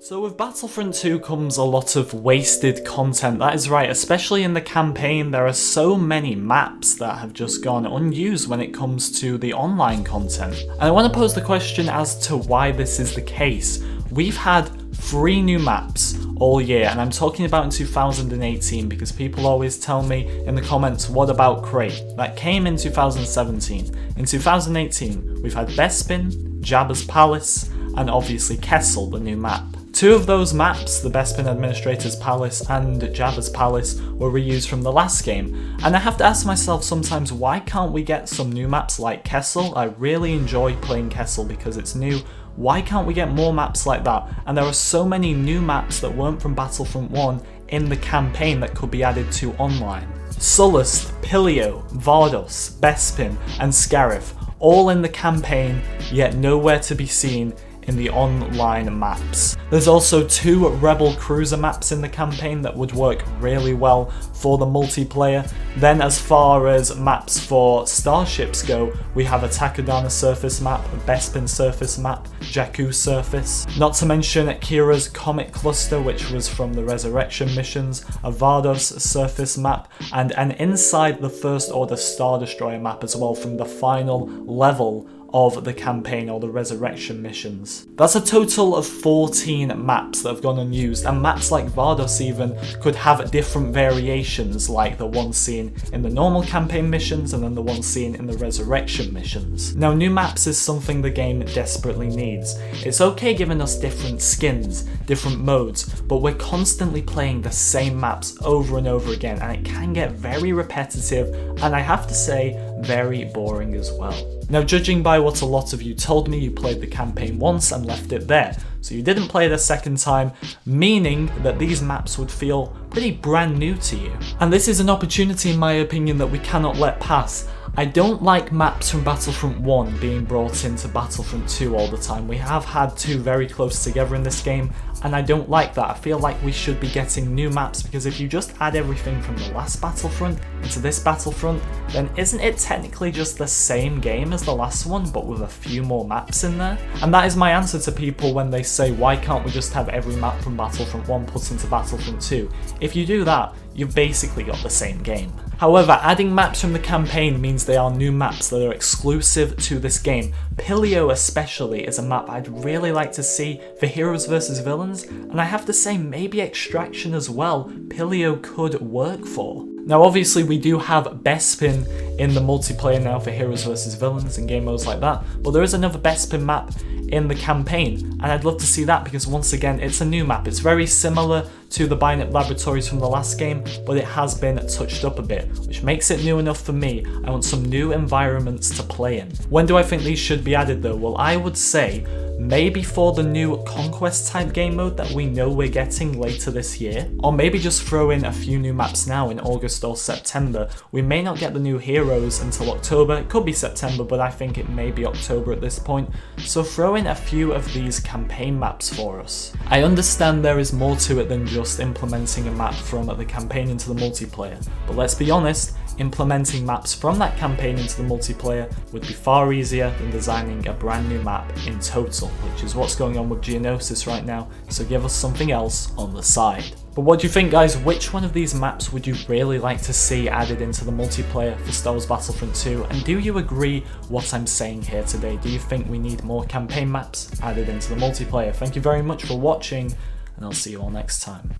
So with Battlefront 2 comes a lot of wasted content, that is right, especially in the campaign. There are so many maps that have just gone unused when it comes to the online content. And I want to pose the question as to why this is the case. We've had 3 new maps all year, and I'm talking about in 2018 because people always tell me in the comments, what about Crate? That came in 2017. In 2018, we've had Bespin, Jabba's Palace, and obviously Kessel, the new map. 2 of those maps, the Bespin Administrator's Palace and Jabba's Palace, were reused from the last game, and I have to ask myself sometimes, why can't we get some new maps like Kessel? I really enjoy playing Kessel because it's new. Why can't we get more maps like that? And there are so many new maps that weren't from Battlefront 1 in the campaign that could be added to online. Sullust, Pilio, Vardos, Bespin, and Scarif, all in the campaign, yet nowhere to be seen in the online maps. There's also 2 Rebel Cruiser maps in the campaign that would work really well for the multiplayer. Then as far as maps for starships go, we have a Takodana surface map, a Bespin surface map, Jakku surface, not to mention Kira's Comet Cluster, which was from the Resurrection missions, a Vardos surface map, and an Inside the First Order Star Destroyer map as well from the final level of the campaign or the Resurrection missions. That's a total of 14 maps that have gone unused, and maps like Vardos even could have different variations, like the one seen in the normal campaign missions and then the one seen in the Resurrection missions. Now, new maps is something the game desperately needs. It's okay giving us different skins, different modes, but we're constantly playing the same maps over and over again, and it can get very repetitive, and I have to say, very boring as well. Now, judging by what a lot of you told me, you played the campaign once and left it there, so you didn't play it a second time, meaning that these maps would feel pretty brand new to you. And this is an opportunity, in my opinion, that we cannot let pass. I don't like maps from Battlefront 1 being brought into Battlefront 2 all the time. We have had 2 very close together in this game, and I don't like that. I feel like we should be getting new maps, because if you just add everything from the last Battlefront into this Battlefront, then isn't it technically just the same game as the last one, but with a few more maps in there? And that is my answer to people when they say, why can't we just have every map from Battlefront 1 put into Battlefront 2? If you do that, you've basically got the same game. However, adding maps from the campaign means they are new maps that are exclusive to this game. Pilio especially is a map I'd really like to see for Heroes vs Villains, and I have to say maybe Extraction as well, Pilio could work for. Now obviously we do have Bespin in the multiplayer now for Heroes vs Villains and game modes like that, but there is another Bespin map in the campaign, and I'd love to see that because once again it's a new map. It's very similar to the Binet Laboratories from the last game, but it has been touched up a bit, which makes it new enough for me. I want some new environments to play in. When do I think these should be added though? Well, I would say maybe for the new Conquest type game mode that we know we're getting later this year, or maybe just throw in a few new maps now in August or September. We may not get the new heroes until October. It could be September, but I think it may be October at this point. So throw in a few of these campaign maps for us. I understand there is more to it than just implementing a map from the campaign into the multiplayer, but let's be honest, implementing maps from that campaign into the multiplayer would be far easier than designing a brand new map in total, which is what's going on with Geonosis right now, so give us something else on the side. But what do you think, guys? Which one of these maps would you really like to see added into the multiplayer for Star Wars Battlefront 2? And do you agree what I'm saying here today? Do you think we need more campaign maps added into the multiplayer? Thank you very much for watching, and I'll see you all next time.